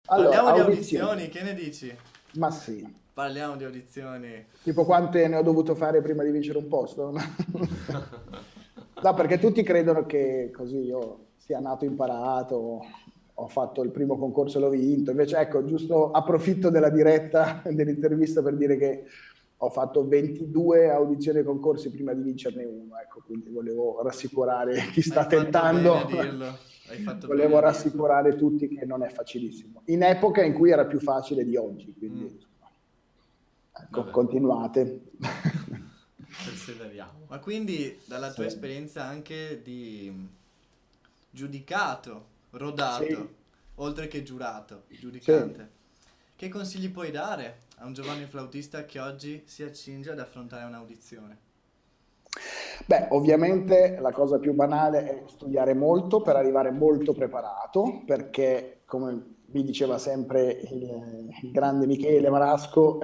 Allora, Parliamo di audizioni. audizioni, che ne dici? Ma sì, Parliamo di audizioni. tipo quante ne ho dovuto fare prima di vincere un posto? No, perché tutti credono che così io sia nato imparato, ho fatto il primo concorso e l'ho vinto. Invece, ecco, giusto approfitto della diretta dell'intervista per dire che ho fatto 22 audizioni e concorsi prima di vincerne uno. Ecco, quindi volevo rassicurare chi Hai sta fatto bene a tentando, dirlo. Hai fatto bene volevo a dirlo. rassicurare tutti che non è facilissimo. In epoca in cui era più facile di oggi, quindi Mm, insomma, ecco, vabbè, continuate. perseveriamo. Ma quindi dalla tua Sì. esperienza anche di giudicato, rodato, Sì, oltre che giurato, sì. giudicante, che consigli puoi dare a un giovane flautista che oggi si accinge ad affrontare un'audizione? Beh, ovviamente la cosa più banale è studiare molto per arrivare molto preparato, perché come mi diceva sempre il grande Michele Marasco,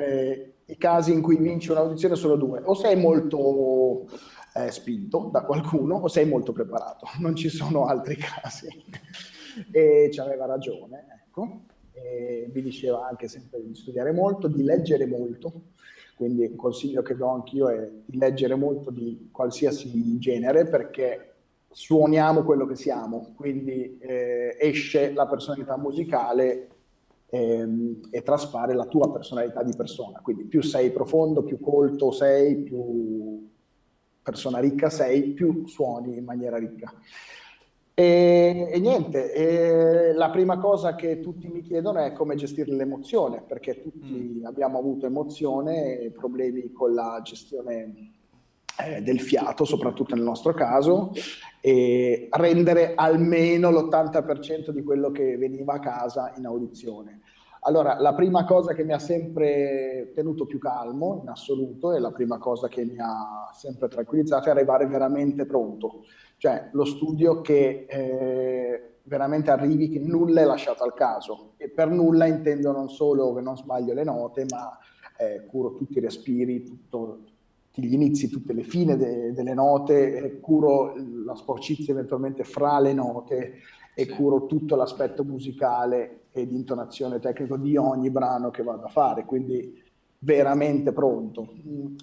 i casi in cui vinci un'audizione sono due: o sei molto spinto da qualcuno o sei molto preparato, non ci sono altri casi. E ci aveva ragione, ecco. E mi diceva anche sempre di studiare molto, di leggere molto, quindi un consiglio che do anch'io è di leggere molto di qualsiasi genere, perché suoniamo quello che siamo, quindi esce la personalità musicale e traspare la tua personalità di persona. Quindi più sei profondo, più colto sei, più persona ricca sei, più suoni in maniera ricca. E niente, la prima cosa che tutti mi chiedono è come gestire l'emozione, perché Mm, tutti abbiamo avuto emozione e problemi con la gestione del fiato, soprattutto nel nostro caso, e rendere almeno l'80% di quello che veniva a casa in audizione. Allora, la prima cosa che mi ha sempre tenuto più calmo in assoluto e la prima cosa che mi ha sempre tranquillizzato è arrivare veramente pronto, cioè lo studio che veramente arrivi che nulla è lasciato al caso, e per nulla intendo non solo che non sbaglio le note, ma curo tutti i respiri, tutti gli inizi, tutte le fine delle note, curo la sporcizia eventualmente fra le note e sì. curo tutto l'aspetto musicale e di intonazione tecnico di ogni brano che vado a fare, quindi veramente pronto.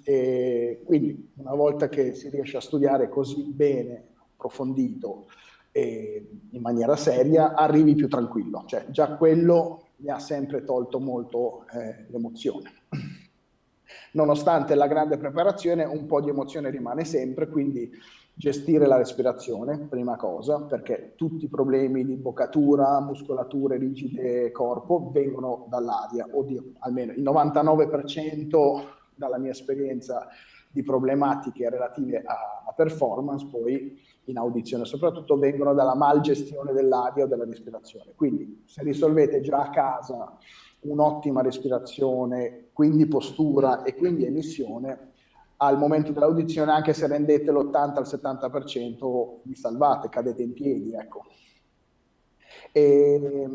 E quindi una volta che si riesce a studiare così bene, approfondito e in maniera seria, arrivi più tranquillo, cioè già quello mi ha sempre tolto molto l'emozione. Nonostante la grande preparazione, un po' di emozione rimane sempre, quindi gestire la respirazione, prima cosa, perché tutti i problemi di boccatura, muscolature rigide, corpo vengono dall'aria, o almeno il 99% dalla mia esperienza di problematiche relative a performance, poi in audizione soprattutto, vengono dalla malgestione dell'aria o della respirazione. Quindi se risolvete già a casa un'ottima respirazione, quindi postura e quindi emissione, al momento dell'audizione, anche se rendete l'80 al 70%, vi salvate, cadete in piedi, ecco. E,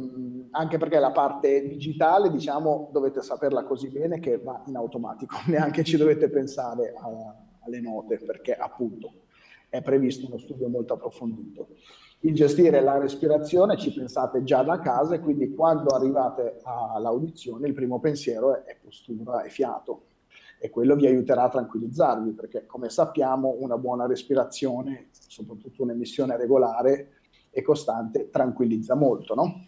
anche perché la parte digitale, diciamo, dovete saperla così bene che va in automatico, neanche ci dovete pensare alle note, perché appunto è previsto uno studio molto approfondito. Il gestire la respirazione ci pensate già da casa, e quindi quando arrivate all'audizione il primo pensiero è postura e fiato, e quello vi aiuterà a tranquillizzarvi, perché come sappiamo una buona respirazione, soprattutto un'emissione regolare e costante, tranquillizza molto, no?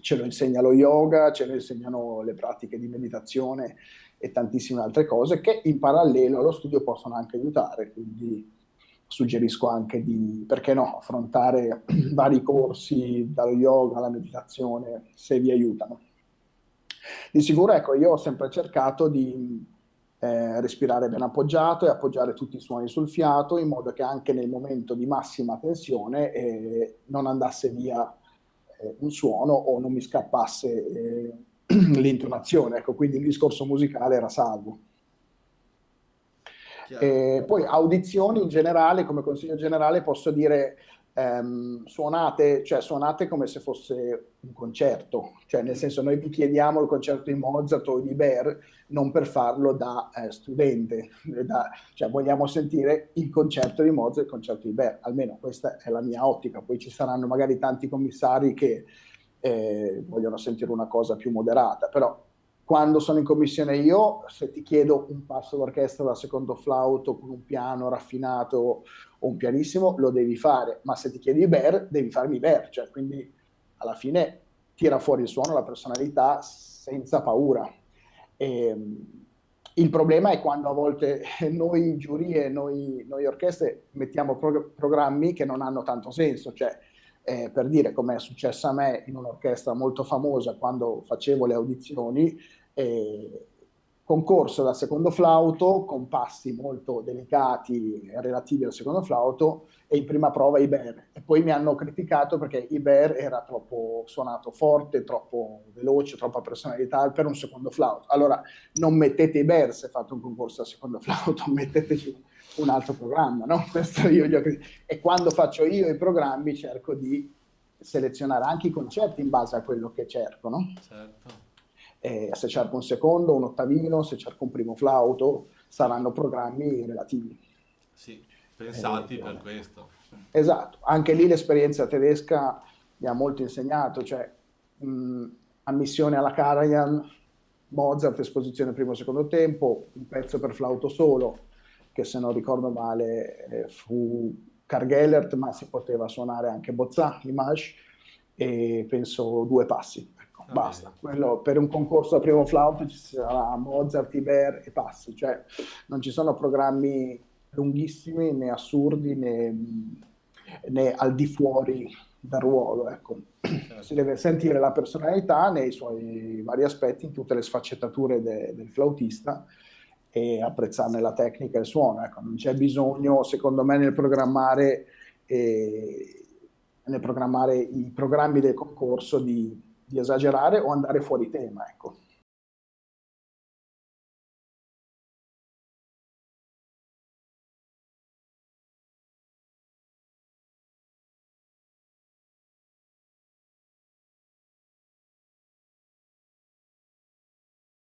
Ce lo insegna lo yoga, ce lo insegnano le pratiche di meditazione e tantissime altre cose che in parallelo allo studio possono anche aiutare, quindi suggerisco anche di, perché no, affrontare vari corsi dallo yoga alla meditazione se vi aiutano. Di sicuro, ecco, io ho sempre cercato di respirare ben appoggiato e appoggiare tutti i suoni sul fiato, in modo che anche nel momento di massima tensione non andasse via un suono o non mi scappasse l'intonazione. Ecco, quindi il discorso musicale era salvo. Chiaro. Poi audizioni in generale, come consiglio generale, posso dire suonate, cioè suonate come se fosse un concerto, cioè nel senso noi vi chiediamo il concerto di Mozart o di Berr non per farlo da studente, cioè vogliamo sentire il concerto di Mozart e il concerto di Berr, almeno questa è la mia ottica, poi ci saranno magari tanti commissari che vogliono sentire una cosa più moderata, però quando sono in commissione io, se ti chiedo un passo d'orchestra da secondo flauto con un piano raffinato o un pianissimo, lo devi fare, ma se ti chiedi Iber, devi farmi Iber, cioè, quindi alla fine tira fuori il suono, la personalità senza paura. E, il problema è quando a volte noi giurie, noi orchestre mettiamo programmi che non hanno tanto senso, cioè per dire come è successo a me in un'orchestra molto famosa quando facevo le audizioni, concorso da secondo flauto con passi molto delicati relativi al secondo flauto e in prima prova Iber, e poi mi hanno criticato perché Iber era troppo suonato forte, troppo veloce, troppa personalità per un secondo flauto. Allora non mettete Iber se fate un concorso a secondo flauto, metteteci un altro programma, no? Questo io gli ho e quando faccio io i programmi cerco di selezionare anche i concerti in base a quello che cerco, no? Certo. Se cerco un secondo, un ottavino, se cerco un primo flauto, saranno programmi relativi. Sì, pensati per questo. Esatto, anche lì l'esperienza tedesca mi ha molto insegnato, cioè ammissione alla Karajan, Mozart, esposizione primo e secondo tempo, un pezzo per flauto solo, che se non ricordo male fu Karg-Elert, ma si poteva suonare anche Bozza, Image, e penso 2 passi. Ecco, basta. Quello, per un concorso a primo flauto ci sarà Mozart, Iber e passi, cioè non ci sono programmi lunghissimi né assurdi né al di fuori dal ruolo, ecco. Si deve sentire la personalità nei suoi vari aspetti, in tutte le sfaccettature del flautista, e apprezzarne la tecnica e il suono. Ecco, non c'è bisogno, secondo me, nel programmare i programmi del concorso di esagerare o andare fuori tema, ecco.